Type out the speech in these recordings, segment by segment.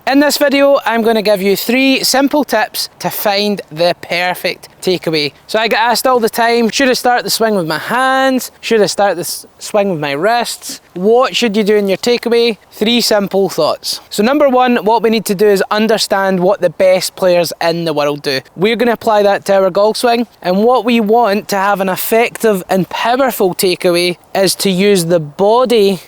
In this video, I'm going to give you 3 simple tips to find the perfect takeaway. So I get asked all the time, should I start the swing with my hands? Should I start the swing with my wrists? What should you do in your takeaway? 3 simple thoughts. So number 1, what we need to do is understand what the best players in the world do. We're going to apply that to our golf swing, and what we want to have an effective and powerful takeaway is to use the body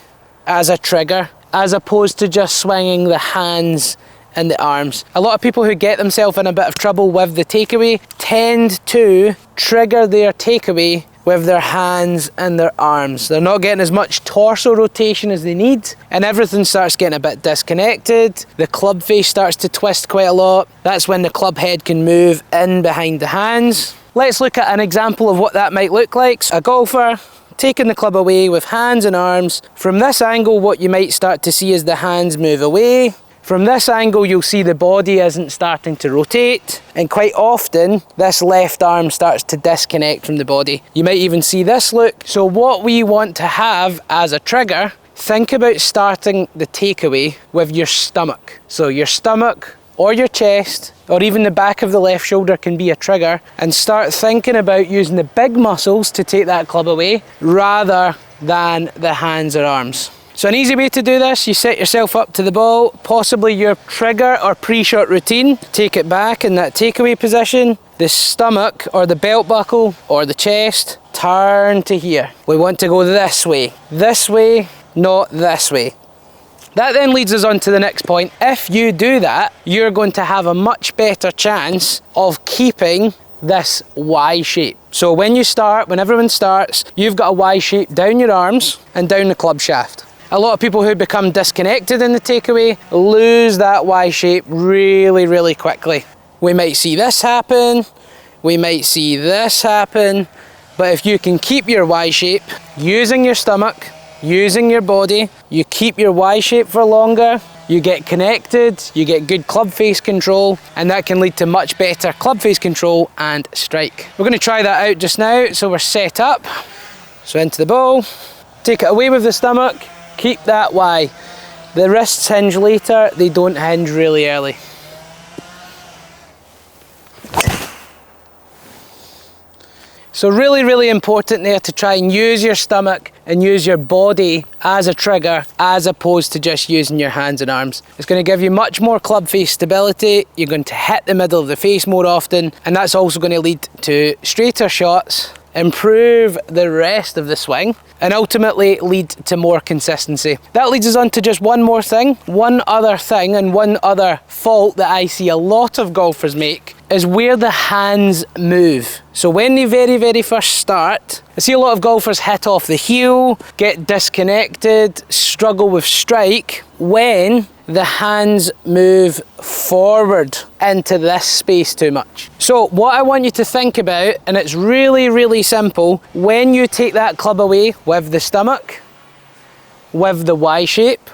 as a trigger, as opposed to just swinging the hands and the arms. A lot of people who get themselves in a bit of trouble with the takeaway tend to trigger their takeaway with their hands and their arms. They're not getting as much torso rotation as they need, and everything starts getting a bit disconnected. The club face starts to twist quite a lot. That's when the club head can move in behind the hands. Let's look at an example of what that might look like. So a golfer taking the club away with hands and arms. From this angle, what you might start to see is the hands move away. From this angle, you'll see the body isn't starting to rotate, and quite often this left arm starts to disconnect from the body. You might even see this look. So what we want to have as a trigger, think about starting the takeaway with your stomach. So your stomach or your chest, or even the back of the left shoulder can be a trigger, and start thinking about using the big muscles to take that club away rather than the hands or arms. So an easy way to do this, you set yourself up to the ball, possibly your trigger or pre-shot routine, take it back in that takeaway position, the stomach or the belt buckle or the chest, turn to here. We want to go this way, not this way. That then leads us on to the next point. If you do that, you're going to have a much better chance of keeping this Y shape. So when everyone starts, you've got a Y shape down your arms and down the club shaft. A lot of people who become disconnected in the takeaway lose that Y shape really, really quickly. We might see this happen, we might see this happen, but if you can keep your Y shape using your stomach, using your body, you keep your Y shape for longer, you get connected, you get good club face control, and that can lead to much better club face control and strike. We're going to try that out just now. So we're set up, so into the ball, take it away with the stomach, keep that Y. The wrists hinge later, they don't hinge really early. So really, really important there to try and use your stomach and use your body as a trigger as opposed to just using your hands and arms. It's going to give you much more club face stability, you're going to hit the middle of the face more often, and that's also going to lead to straighter shots, improve the rest of the swing, and ultimately lead to more consistency. That leads us on to just one more thing. One other thing and one other fault that I see a lot of golfers make is where the hands move. So when they very, very first start, I see a lot of golfers hit off the heel, get disconnected, struggle with strike when the hands move forward into this space too much. So what I want you to think about, and it's really, really simple, when you take that club away with the stomach, with the Y shape,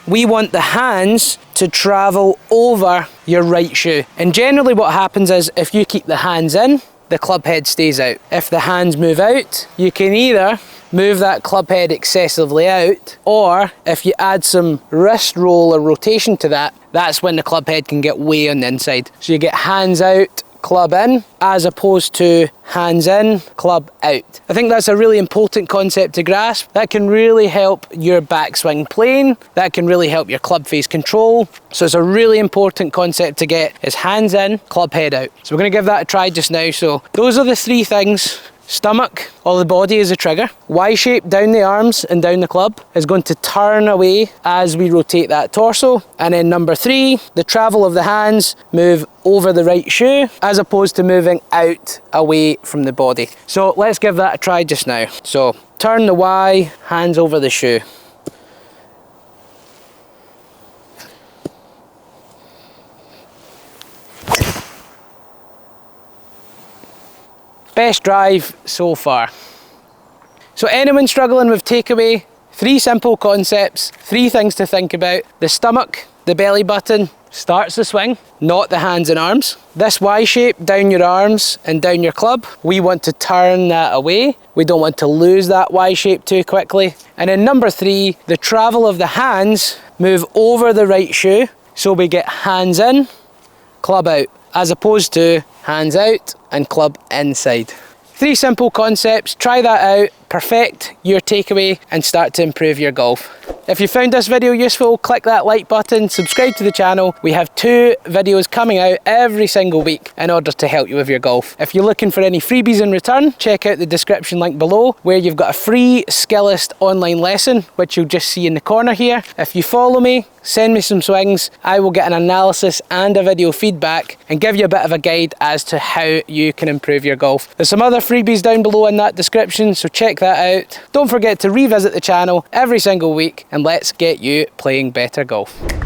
we want the hands to travel over your right shoe. And generally what happens is if you keep the hands in, the club head stays out. If the hands move out, you can either move that club head excessively out, or if you add some wrist roll or rotation to that, that's when the club head can get way on the inside. So you get hands out, club in, as opposed to hands in, club out. I think that's a really important concept to grasp. That can really help your backswing plane. That can really help your club face control. So it's a really important concept to get, is hands in, club head out. So we're going to give that a try just now. So those are the 3 things. Stomach or the body is a trigger. Y shape down the arms and down the club is going to turn away as we rotate that torso. And then number 3, the travel of the hands move over the right shoe as opposed to moving out away from the body. So let's give that a try just now. So turn the Y, hands over the shoe. Best drive so far. So anyone struggling with takeaway, 3 simple concepts, 3 things to think about. The stomach, the belly button, starts the swing, not the hands and arms. This Y shape down your arms and down your club, we want to turn that away. We don't want to lose that Y shape too quickly. And then number 3, the travel of the hands move over the right shoe So we get hands in, club out, as opposed to hands out and club inside. 3 simple concepts, try that out, perfect your takeaway and start to improve your golf. If you found this video useful, click that like button, subscribe to the channel. We have 2 videos coming out every single week in order to help you with your golf. If you're looking for any freebies in return, check out the description link below where you've got a free Skillist online lesson, which you'll just see in the corner here. If you follow me, send me some swings, I will get an analysis and a video feedback and give you a bit of a guide as to how you can improve your golf. There's some other freebies down below in that description, so check that out. Don't forget to revisit the channel every single week and let's get you playing better golf.